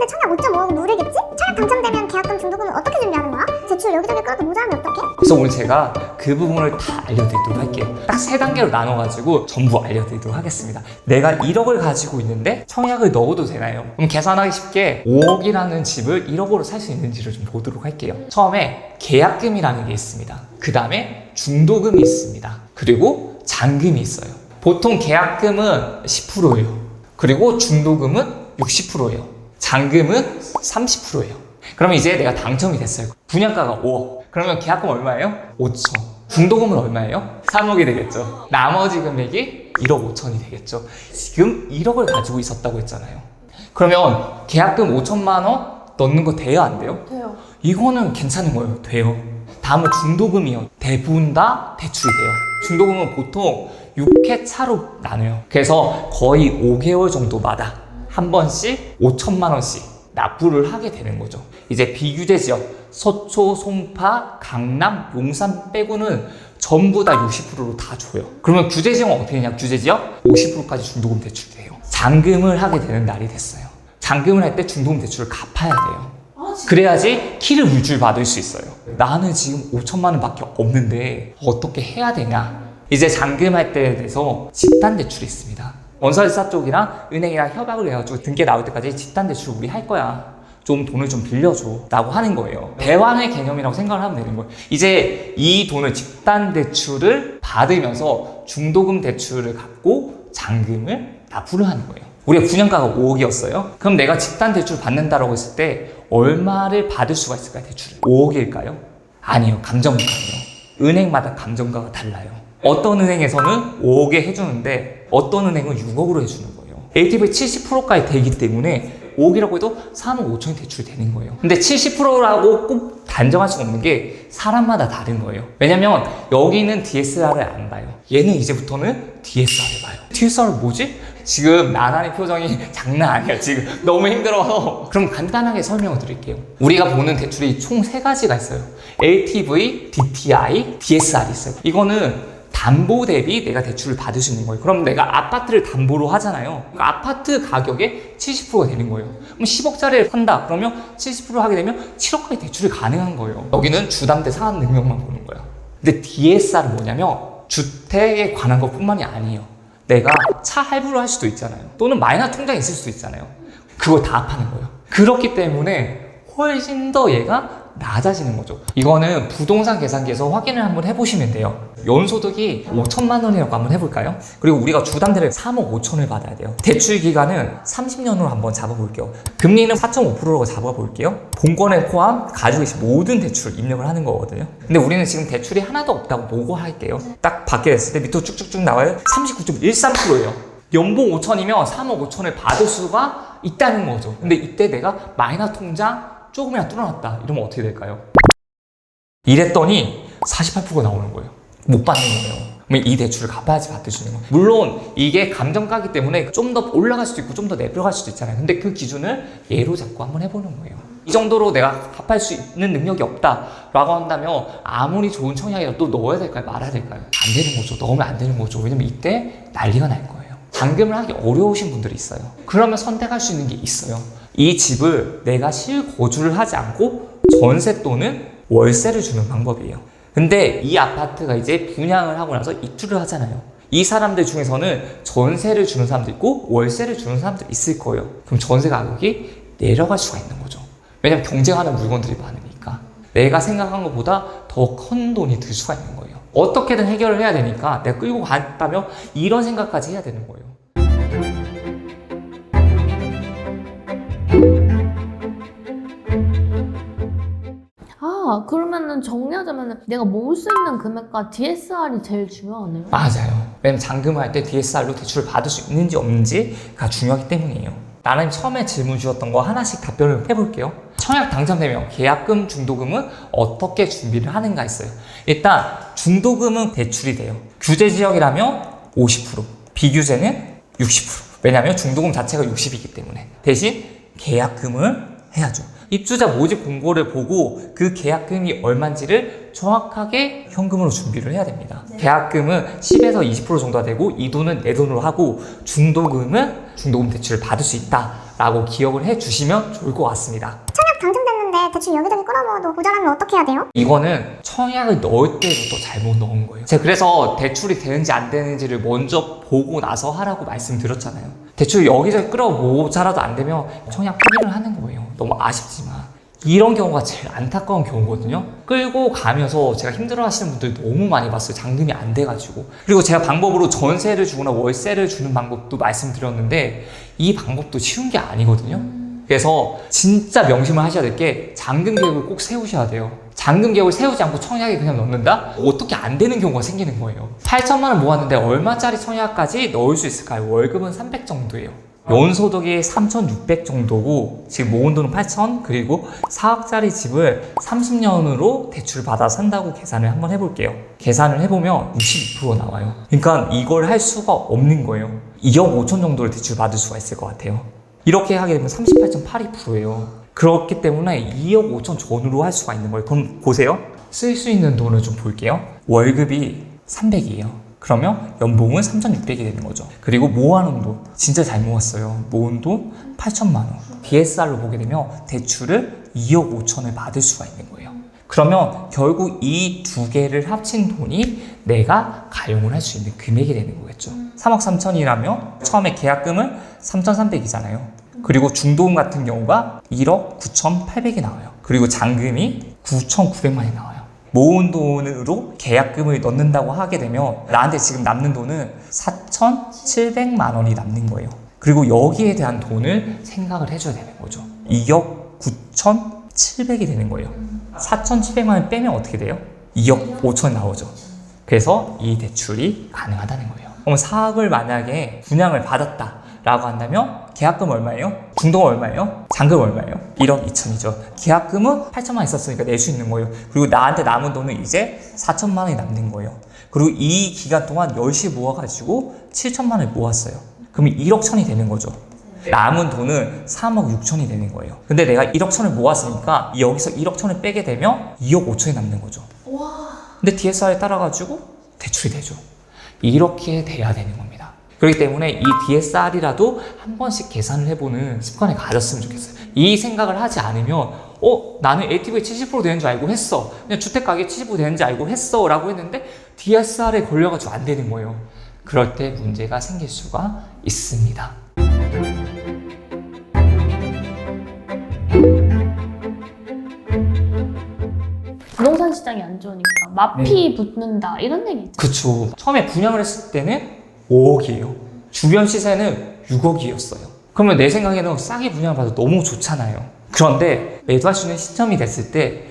당첨됐는데 청약 5.5억 모르겠지? 청약 당첨되면 계약금 중도금은 어떻게 준비하는 거야? 대출 여기저기 끌어도 모자라면 어떡해? 그래서 오늘 제가 그 부분을 다 알려드리도록 할게요. 딱 3단계로 나눠가지고 전부 알려드리도록 하겠습니다. 내가 1억을 가지고 있는데 청약을 넣어도 되나요? 그럼 계산하기 쉽게 5억이라는 집을 1억으로 살 수 있는지를 좀 보도록 할게요. 처음에 계약금이라는 게 있습니다. 그 다음에 중도금이 있습니다. 그리고 잔금이 있어요. 보통 계약금은 10%예요. 그리고 중도금은 60%예요. 잔금은 30%예요. 그러면 이제 내가 당첨이 됐어요. 분양가가 5억. 그러면 계약금 얼마예요? 5천. 중도금은 얼마예요? 3억이 되겠죠. 나머지 금액이 1억 5천이 되겠죠. 지금 1억을 가지고 있었다고 했잖아요. 그러면 계약금 5천만 원 넣는 거 돼요? 안 돼요? 돼요. 이거는 괜찮은 거예요. 돼요. 다음은 중도금이요. 대부분 다 대출이 돼요. 중도금은 보통 6회 차로 나눠요. 그래서 거의 5개월 정도마다 한 번씩 5천만 원씩 납부를 하게 되는 거죠. 이제 비규제 지역, 서초, 송파, 강남, 용산 빼고는 전부 다 60%로 다 줘요. 그러면 규제 지역은 어떻게 되냐? 규제 지역 50%까지 중도금 대출이 돼요. 잔금을 하게 되는 날이 됐어요. 잔금을 할 때 중도금 대출을 갚아야 돼요. 그래야지 키를 물줄 받을 수 있어요. 나는 지금 5천만 원밖에 없는데 어떻게 해야 되냐? 이제 잔금할 때에 대해서 집단대출이 있습니다. 건설사 쪽이랑 은행이랑 협약을 해가지고 등기 나올 때까지 집단대출 우리 할 거야. 좀 돈을 좀 빌려줘 라고 하는 거예요. 대환의 개념이라고 생각을 하면 되는 거예요. 이제 이 돈을 집단대출을 받으면서 중도금 대출을 갚고 잔금을 납부를 하는 거예요. 우리가 분양가가 5억이었어요. 그럼 내가 집단대출 받는다라고 했을 때 얼마를 받을 수가 있을까요? 대출을 5억일까요? 아니요. 감정가예요. 은행마다 감정가가 달라요. 어떤 은행에서는 5억에 해주는데 어떤 은행은 6억으로 해주는 거예요. LTV 70%까지 되기 때문에 5억이라고 해도 3억 5천이 대출이 되는 거예요. 근데 70%라고 꼭 단정할 수가 없는 게 사람마다 다른 거예요. 왜냐면 여기는 DSR을 안 봐요. 얘는 이제부터는 DSR을 봐요. DSR 뭐지? 지금 나나의 표정이 장난 아니야. 지금 너무 힘들어서. 그럼 간단하게 설명을 드릴게요. 우리가 보는 대출이 총 3가지가 있어요. LTV, DTI, DSR이 있어요. 이거는 담보 대비 내가 대출을 받을 수 있는 거예요. 그럼 내가 아파트를 담보로 하잖아요. 그러니까 아파트 가격의 70%가 되는 거예요. 그럼 10억짜리를 산다. 그러면 70% 하게 되면 7억까지 대출이 가능한 거예요. 여기는 주담대 상환 능력만 보는 거예요. 근데 DSR은 뭐냐면 주택에 관한 것뿐만이 아니에요. 내가 차 할부를 할 수도 있잖아요. 또는 마이너 통장이 있을 수도 있잖아요. 그걸 다 합하는 거예요. 그렇기 때문에 훨씬 더 얘가 낮아지는 거죠. 이거는 부동산 계산기에서 확인을 한번 해보시면 돼요. 연소득이 5천만 원이라고 한번 해볼까요? 그리고 우리가 주담대를 3억 5천을 받아야 돼요. 대출 기간은 30년으로 한번 잡아볼게요. 금리는 4.5%라고 잡아볼게요. 본권에 포함 가지고 계신 모든 대출을 입력을 하는 거거든요. 근데 우리는 지금 대출이 하나도 없다고 보고 할게요. 딱 받게 됐을 때 밑으로 쭉쭉쭉 나와요. 39.13%예요. 연봉 5천이면 3억 5천을 받을 수가 있다는 거죠. 근데 이때 내가 마이너 통장 조금이나 뚫어놨다 이러면 어떻게 될까요? 이랬더니 48%가 나오는 거예요. 못 받는 거예요. 그러면 이 대출을 갚아야지 받을 수 있는 거예요. 물론 이게 감정가기 때문에 좀 더 올라갈 수도 있고 좀 더 내려갈 수도 있잖아요. 근데 그 기준을 예로 잡고 한번 해보는 거예요. 이 정도로 내가 갚을 수 있는 능력이 없다라고 한다면 아무리 좋은 청약이라도 또 넣어야 될까요? 말아야 될까요? 안 되는 거죠. 넣으면 안 되는 거죠. 왜냐면 이때 난리가 날 거예요. 잔금을 하기 어려우신 분들이 있어요. 그러면 선택할 수 있는 게 있어요. 이 집을 내가 실거주를 하지 않고 전세 또는 월세를 주는 방법이에요. 근데 이 아파트가 이제 분양을 하고 나서 입주를 하잖아요. 이 사람들 중에서는 전세를 주는 사람도 있고 월세를 주는 사람도 있을 거예요. 그럼 전세 가격이 내려갈 수가 있는 거죠. 왜냐면 경쟁하는 물건들이 많으니까. 내가 생각한 것보다 더 큰 돈이 들 수가 있는 거예요. 어떻게든 해결을 해야 되니까 내가 끌고 갔다면 이런 생각까지 해야 되는 거예요. 그러면은 정리하자면 내가 모을 수 있는 금액과 DSR이 제일 중요하네요. 맞아요. 왜냐면 잔금을 할 때 DSR로 대출을 받을 수 있는지 없는지가 중요하기 때문이에요. 나는 처음에 질문 주셨던 거 하나씩 답변을 해볼게요. 청약 당첨되면 계약금, 중도금은 어떻게 준비를 하는가 했어요. 일단 중도금은 대출이 돼요. 규제 지역이라면 50%, 비규제는 60%. 왜냐하면 중도금 자체가 60이기 때문에. 대신 계약금을 해야죠. 입주자 모집 공고를 보고 그 계약금이 얼마인지를 정확하게 현금으로 준비를 해야 됩니다. 네. 계약금은 10에서 20% 정도가 되고 이 돈은 내 돈으로 하고 중도금은 중도금 대출을 받을 수 있다 라고 기억을 해주시면 좋을 것 같습니다. 청약 당첨됐는데 대출 여기저기 끌어모아도 모자라면 어떻게 해야 돼요? 이거는 청약을 넣을 때부터 잘못 넣은 거예요. 제가 그래서 대출이 되는지 안 되는지를 먼저 보고 나서 하라고 말씀드렸잖아요. 대출 여기저기 끌어모자라도 안 되면 청약 포기를 하는 거예요. 너무 아쉽지만. 이런 경우가 제일 안타까운 경우거든요. 끌고 가면서 제가 힘들어 하시는 분들 너무 많이 봤어요. 잔금이 안 돼가지고. 그리고 제가 방법으로 전세를 주거나 월세를 주는 방법도 말씀드렸는데 이 방법도 쉬운 게 아니거든요. 그래서 진짜 명심을 하셔야 될 게 잔금 계획을 꼭 세우셔야 돼요. 잔금 계획을 세우지 않고 청약에 그냥 넣는다? 어떻게 안 되는 경우가 생기는 거예요. 8천만 원 모았는데 얼마짜리 청약까지 넣을 수 있을까요? 월급은 300 정도예요. 연소득이 3,600 정도고 지금 모은 돈은 8,000, 그리고 4억짜리 집을 30년으로 대출 받아 산다고 계산을 한번 해볼게요. 계산을 해보면 62% 나와요. 그러니까 이걸 할 수가 없는 거예요. 2억 5천 정도를 대출 받을 수가 있을 것 같아요. 이렇게 하게 되면 38.82%예요. 그렇기 때문에 2억 5천 전후로 할 수가 있는 거예요. 그럼 보세요. 쓸 수 있는 돈을 좀 볼게요. 월급이 300이에요. 그러면 연봉은 3,600이 되는 거죠. 그리고 모아놓은 돈, 진짜 잘 모았어요. 모은 돈 8천만 원. DSR로 보게 되면 대출을 2억 5천을 받을 수가 있는 거예요. 그러면 결국 이 두 개를 합친 돈이 내가 가용을 할 수 있는 금액이 되는 거겠죠. 3억 3천이라면 처음에 계약금은 3,300이잖아요. 그리고 중도금 같은 경우가 1억 9,800이 나와요. 그리고 잔금이 9,900만이 나와요. 모은 돈으로 계약금을 넣는다고 하게 되면 나한테 지금 남는 돈은 4,700만 원이 남는 거예요. 그리고 여기에 대한 돈을 생각을 해줘야 되는 거죠. 2억 9,700이 되는 거예요. 4,700만 원 빼면 어떻게 돼요? 2억 5천 나오죠. 그래서 이 대출이 가능하다는 거예요. 그럼 4억을 만약에 분양을 받았다 라고 한다면 계약금 얼마예요? 중도금 얼마예요? 잔금 얼마예요? 1억 2천이죠. 계약금은 8천만 원 있었으니까 낼 수 있는 거예요. 그리고 나한테 남은 돈은 이제 4천만 원이 남는 거예요. 그리고 이 기간 동안 열심히 모아가지고 7천만 원을 모았어요. 그러면 1억 천이 되는 거죠. 남은 돈은 3억 6천이 되는 거예요. 근데 내가 1억 천을 모았으니까 여기서 1억 천을 빼게 되면 2억 5천이 남는 거죠. 근데 DSR에 따라가지고 대출이 되죠. 이렇게 돼야 되는 겁니다. 그렇기 때문에 이 DSR이라도 한 번씩 계산을 해보는 습관을 가졌으면 좋겠어요. 이 생각을 하지 않으면 나는 LTV에 70% 되는 줄 알고 했어. 그냥 주택가격에 70% 되는 줄 알고 했어 라고 했는데 DSR에 걸려가지고 안 되는 거예요. 그럴 때 문제가 생길 수가 있습니다. 부동산 시장이 안 좋으니까 마피 붙는다 이런 얘기 있잖아요. 그쵸. 처음에 분양을 했을 때는 5억이에요. 주변 시세는 6억이었어요. 그러면 내 생각에는 싸게 분양을 받아도 너무 좋잖아요. 그런데 매도할 수 있는 시점이 됐을 때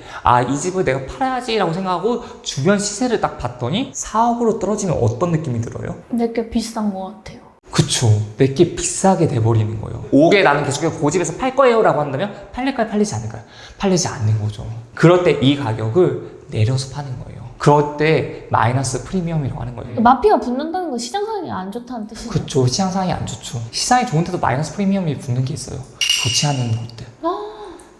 이 집을 내가 팔아야지라고 생각하고 주변 시세를 딱 봤더니 4억으로 떨어지면 어떤 느낌이 들어요? 내게 비싼 것 같아요. 그쵸. 내게 비싸게 돼버리는 거예요. 5억에 나는 계속해서 그 집에서 팔 거예요 라고 한다면 팔릴까요? 팔리지 않을까요? 팔리지 않는 거죠. 그럴 때 이 가격을 내려서 파는 거예요. 그럴 때 마이너스 프리미엄이라고 하는 거예요. 마피가 붙는다는 건 시장 상황이 안 좋다는 뜻이죠. 그쵸. 시장 상황이 안 좋죠. 시장이 좋은데도 마이너스 프리미엄이 붙는 게 있어요. 좋지 않은 곳들.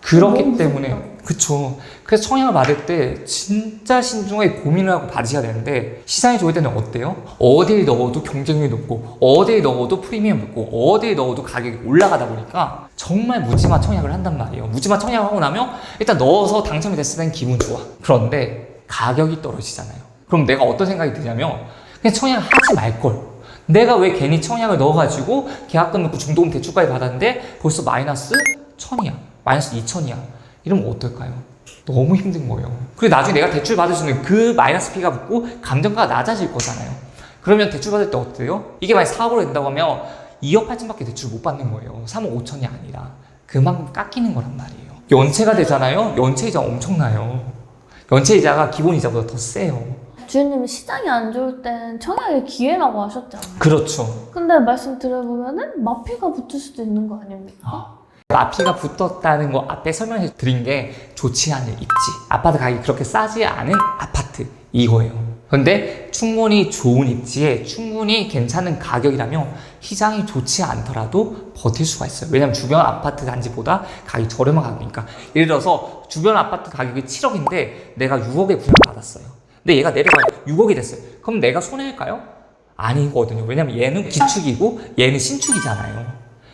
그렇기 너무 때문에 무섭다. 그쵸. 그래서 청약을 받을 때 진짜 신중하게 고민을 하고 받으셔야 되는데 시장이 좋을 때는 어때요? 어딜 넣어도 경쟁률이 높고 어딜 넣어도 프리미엄 높고 어딜 넣어도 가격이 올라가다 보니까 정말 묻지마 청약을 한단 말이에요. 묻지마 청약을 하고 나면 일단 넣어서 당첨이 됐을 때는 기분 좋아. 그런데 가격이 떨어지잖아요. 그럼 내가 어떤 생각이 드냐면 그냥 청약을 하지 말걸. 내가 왜 괜히 청약을 넣어가지고 계약금 넣고 중도금 대출까지 받았는데 벌써 마이너스 1,000이야. 마이너스 2,000이야. 이러면 어떨까요? 너무 힘든 거예요. 그리고 나중에 내가 대출 받을 수 있는 그 마이너스 피가 붙고 감정가가 낮아질 거잖아요. 그러면 대출 받을 때 어때요? 이게 만약 4억으로 된다고 하면 2억 8천밖에 대출 못 받는 거예요. 3억 5천이 아니라. 그만큼 깎이는 거란 말이에요. 연체가 되잖아요. 연체이자 엄청나요. 연체이자가 기본이자보다 더 세요. 주인님은 시장이 안 좋을 땐 청약의 기회라고 하셨잖아요. 그렇죠. 근데 말씀 들어보면은 마피가 붙을 수도 있는 거 아닙니까? 마피가 붙었다는 거 앞에 설명해 드린 게 좋지 않은 입지, 아파트 가격이 그렇게 싸지 않은 아파트 이거예요. 근데 충분히 좋은 입지에 충분히 괜찮은 가격이라면 시장이 좋지 않더라도 버틸 수가 있어요. 왜냐면 주변 아파트 단지보다 가격이 저렴한 가격이니까. 예를 들어서 주변 아파트 가격이 7억인데 내가 6억에 분양 받았어요. 근데 얘가 내려가요. 6억이 됐어요. 그럼 내가 손해일까요? 아니거든요. 왜냐면 얘는 기축이고 얘는 신축이잖아요.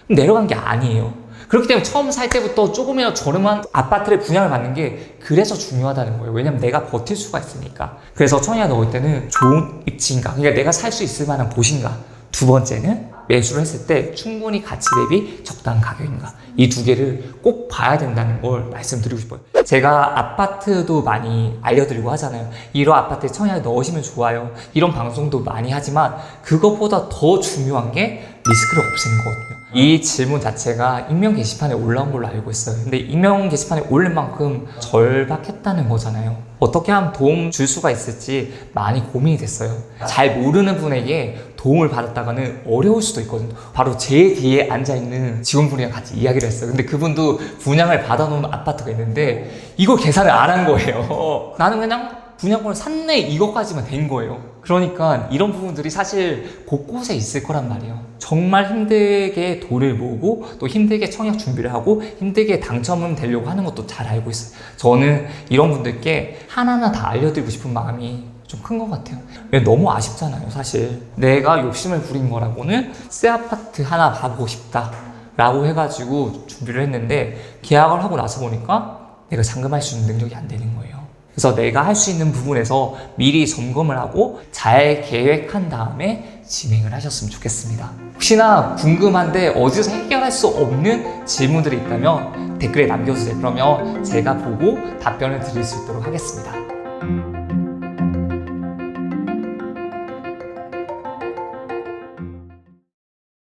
그럼 내려간 게 아니에요. 그렇기 때문에 처음 살 때부터 조금이라도 저렴한 아파트를 분양을 받는 게 그래서 중요하다는 거예요. 왜냐면 내가 버틸 수가 있으니까. 그래서 청약을 넣을 때는 좋은 입지인가, 그러니까 내가 살 수 있을 만한 곳인가. 두 번째는 매수를 했을 때 충분히 가치 대비 적당한 가격인가. 이 두 개를 꼭 봐야 된다는 걸 말씀드리고 싶어요. 제가 아파트도 많이 알려드리고 하잖아요. 이런 아파트에 청약을 넣으시면 좋아요. 이런 방송도 많이 하지만 그것보다 더 중요한 게 리스크를 없애는 거거든요. 이 질문 자체가 익명 게시판에 올라온 걸로 알고 있어요. 근데 익명 게시판에 올린 만큼 절박했다는 거잖아요. 어떻게 하면 도움 줄 수가 있을지 많이 고민이 됐어요. 잘 모르는 분에게 도움을 받았다가는 어려울 수도 있거든요. 바로 제 뒤에 앉아있는 직원분이랑 같이 이야기를 했어요. 근데 그분도 분양을 받아놓은 아파트가 있는데 이걸 계산을 안 한 거예요. 나는 그냥 분양권을 샀네 이것까지만 된 거예요. 그러니까 이런 부분들이 사실 곳곳에 있을 거란 말이에요. 정말 힘들게 돈을 모으고 또 힘들게 청약 준비를 하고 힘들게 당첨은 되려고 하는 것도 잘 알고 있어요. 저는 이런 분들께 하나하나 다 알려드리고 싶은 마음이 좀 큰 것 같아요. 왜 너무 아쉽잖아요. 사실 내가 욕심을 부린 거라고는 새 아파트 하나 봐보고 싶다 라고 해가지고 준비를 했는데 계약을 하고 나서 보니까 내가 잔금할 수 있는 능력이 안 되는 거예요. 그래서 내가 할 수 있는 부분에서 미리 점검을 하고 잘 계획한 다음에 진행을 하셨으면 좋겠습니다. 혹시나 궁금한데 어디서 해결할 수 없는 질문들이 있다면 댓글에 남겨주세요. 그러면 제가 보고 답변을 드릴 수 있도록 하겠습니다.